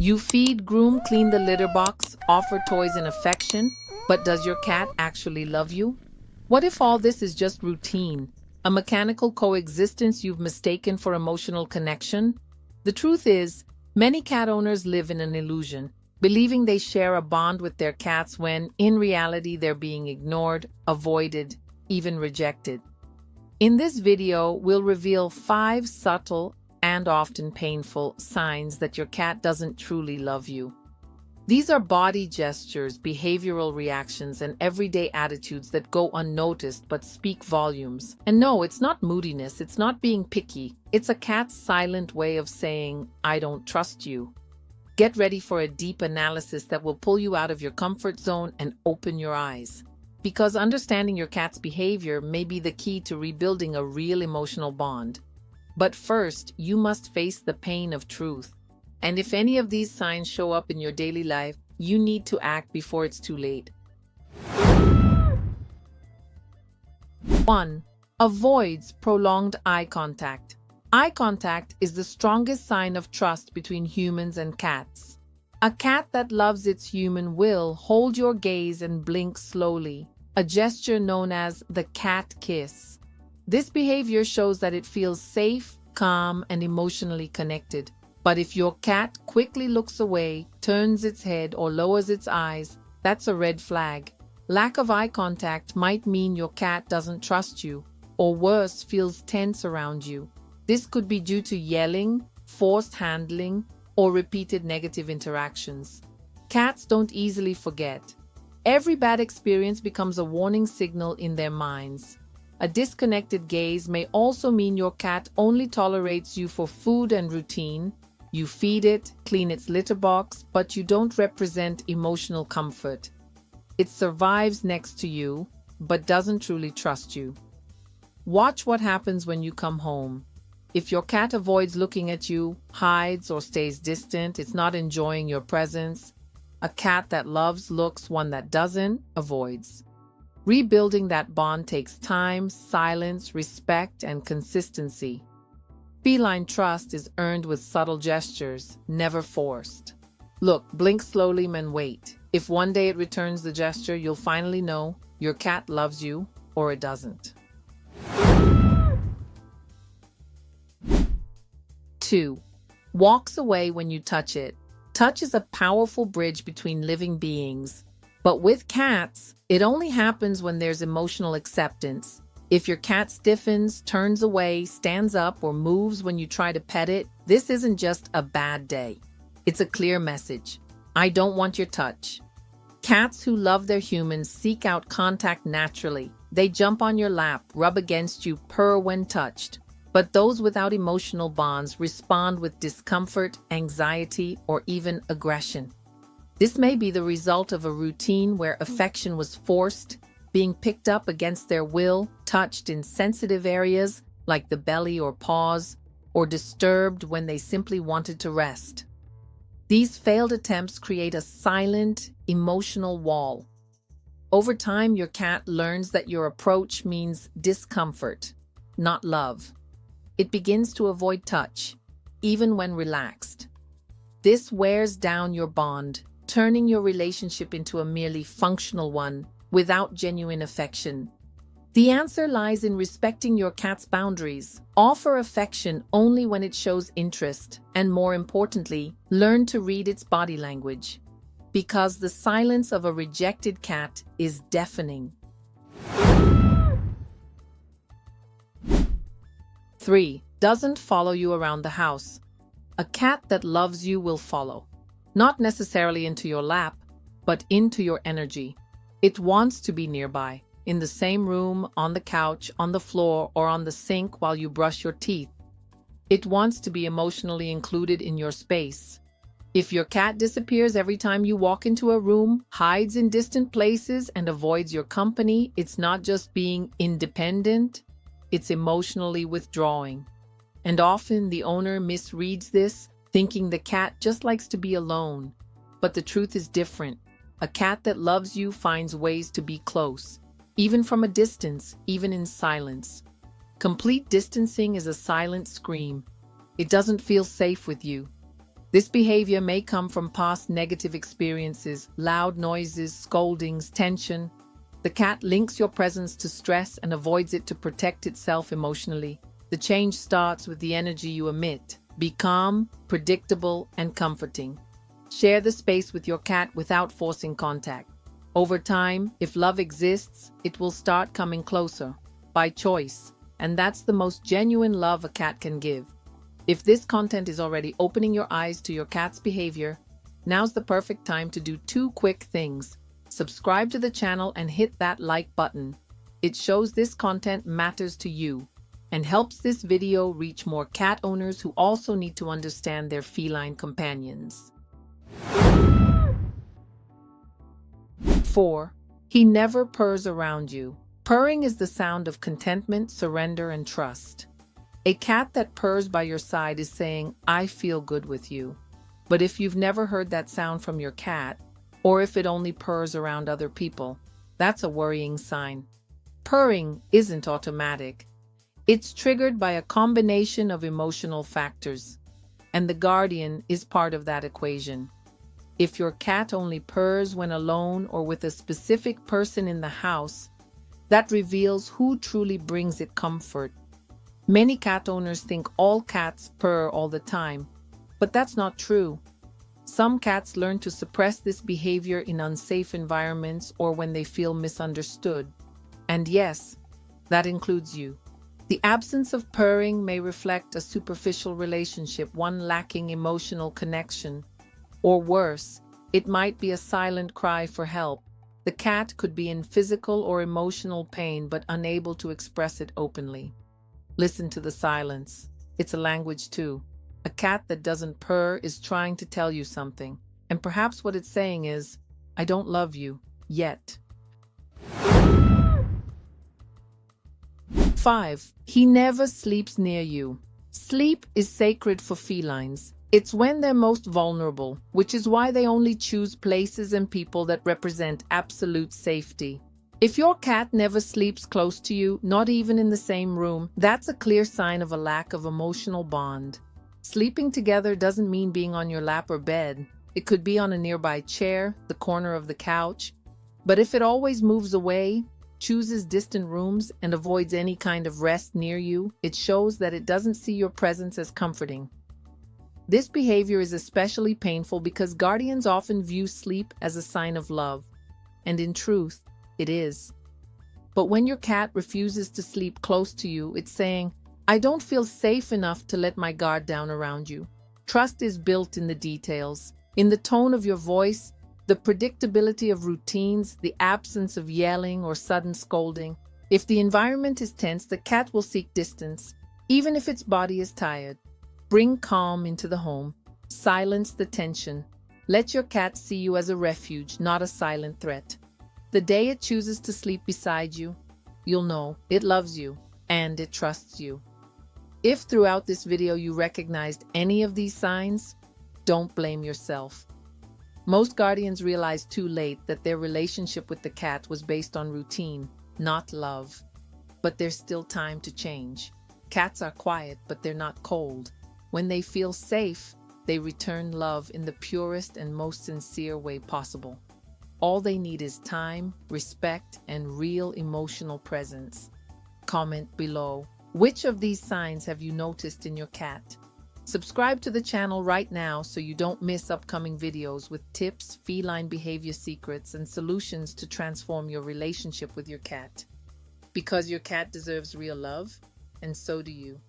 You feed, groom, clean the litter box, offer toys and affection, but does your cat actually love you? What if all this is just routine, a mechanical coexistence you've mistaken for emotional connection? The truth is, many cat owners live in an illusion, believing they share a bond with their cats when, in reality, they're being ignored, avoided, even rejected. In this video, we'll reveal 5 subtle and often painful signs that your cat doesn't truly love you. These are body gestures, behavioral reactions, and everyday attitudes that go unnoticed but speak volumes. And no, it's not moodiness, it's not being picky. It's a cat's silent way of saying, I don't trust you. Get ready for a deep analysis that will pull you out of your comfort zone and open your eyes. Because understanding your cat's behavior may be the key to rebuilding a real emotional bond. But first, you must face the pain of truth. And if any of these signs show up in your daily life, you need to act before it's too late. 1. Avoids prolonged eye contact. Eye contact is the strongest sign of trust between humans and cats. A cat that loves its human will hold your gaze and blink slowly, a gesture known as the cat kiss. This behavior shows that it feels safe, calm, and emotionally connected. But if your cat quickly looks away, turns its head, or lowers its eyes, that's a red flag. Lack of eye contact might mean your cat doesn't trust you, or worse, feels tense around you. This could be due to yelling, forced handling, or repeated negative interactions. Cats don't easily forget. Every bad experience becomes a warning signal in their minds. A disconnected gaze may also mean your cat only tolerates you for food and routine. You feed it, clean its litter box, but you don't represent emotional comfort. It survives next to you, but doesn't truly trust you. Watch what happens when you come home. If your cat avoids looking at you, hides, or stays distant, it's not enjoying your presence. A cat that loves looks, one that doesn't avoids. Rebuilding that bond takes time, silence, respect, and consistency. Feline trust is earned with subtle gestures, never forced. Look, blink slowly and wait. If one day it returns the gesture, you'll finally know your cat loves you or it doesn't. 2. Walks away when you touch it. Touch is a powerful bridge between living beings. But with cats, it only happens when there's emotional acceptance. If your cat stiffens, turns away, stands up, or moves when you try to pet it, this isn't just a bad day. It's a clear message. I don't want your touch. Cats who love their humans seek out contact naturally. They jump on your lap, rub against you, purr when touched. But those without emotional bonds respond with discomfort, anxiety, or even aggression. This may be the result of a routine where affection was forced, being picked up against their will, touched in sensitive areas like the belly or paws, or disturbed when they simply wanted to rest. These failed attempts create a silent, emotional wall. Over time, your cat learns that your approach means discomfort, not love. It begins to avoid touch, even when relaxed. This wears down your bond, turning your relationship into a merely functional one, without genuine affection. The answer lies in respecting your cat's boundaries. Offer affection only when it shows interest, and more importantly, learn to read its body language. Because the silence of a rejected cat is deafening. 3. Doesn't follow you around the house. A cat that loves you will follow. Not necessarily into your lap, but into your energy. It wants to be nearby, in the same room, on the couch, on the floor, or on the sink while you brush your teeth. It wants to be emotionally included in your space. If your cat disappears every time you walk into a room, hides in distant places, and avoids your company, it's not just being independent, it's emotionally withdrawing. And often the owner misreads this, thinking the cat just likes to be alone. But the truth is different. A cat that loves you finds ways to be close, even from a distance, even in silence. Complete distancing is a silent scream. It doesn't feel safe with you. This behavior may come from past negative experiences, loud noises, scoldings, tension. The cat links your presence to stress and avoids it to protect itself emotionally. The change starts with the energy you emit. Be calm, predictable, and comforting. Share the space with your cat without forcing contact. Over time, if love exists, it will start coming closer, by choice, and that's the most genuine love a cat can give. If this content is already opening your eyes to your cat's behavior, now's the perfect time to do 2 quick things. Subscribe to the channel and hit that like button. It shows this content matters to you and helps this video reach more cat owners who also need to understand their feline companions. 4. He never purrs around you. Purring is the sound of contentment, surrender, and trust. A cat that purrs by your side is saying, "I feel good with you." But if you've never heard that sound from your cat, or if it only purrs around other people, that's a worrying sign. Purring isn't automatic. It's triggered by a combination of emotional factors, and the guardian is part of that equation. If your cat only purrs when alone or with a specific person in the house, that reveals who truly brings it comfort. Many cat owners think all cats purr all the time, but that's not true. Some cats learn to suppress this behavior in unsafe environments or when they feel misunderstood. And yes, that includes you. The absence of purring may reflect a superficial relationship, one lacking emotional connection. Or worse, it might be a silent cry for help. The cat could be in physical or emotional pain but unable to express it openly. Listen to the silence. It's a language too. A cat that doesn't purr is trying to tell you something, and perhaps what it's saying is, "I don't love you yet." 5. He never sleeps near you. Sleep is sacred for felines. It's when they're most vulnerable, which is why they only choose places and people that represent absolute safety. If your cat never sleeps close to you, not even in the same room, that's a clear sign of a lack of emotional bond. Sleeping together doesn't mean being on your lap or bed. It could be on a nearby chair, the corner of the couch. But if it always moves away, chooses distant rooms, and avoids any kind of rest near you, it shows that it doesn't see your presence as comforting. This behavior is especially painful because guardians often view sleep as a sign of love, and in truth, it is. But when your cat refuses to sleep close to you, it's saying, "I don't feel safe enough to let my guard down around you." Trust is built in the details, in the tone of your voice, the predictability of routines, the absence of yelling or sudden scolding. If the environment is tense, the cat will seek distance, even if its body is tired. Bring calm into the home. Silence the tension. Let your cat see you as a refuge, not a silent threat. The day it chooses to sleep beside you, you'll know it loves you and it trusts you. If throughout this video you recognized any of these signs, don't blame yourself. Most guardians realize too late that their relationship with the cat was based on routine, not love. But there's still time to change. Cats are quiet, but they're not cold. When they feel safe, they return love in the purest and most sincere way possible. All they need is time, respect, and real emotional presence. Comment below. Which of these signs have you noticed in your cat? Subscribe to the channel right now so you don't miss upcoming videos with tips, feline behavior secrets, and solutions to transform your relationship with your cat. Because your cat deserves real love, and so do you.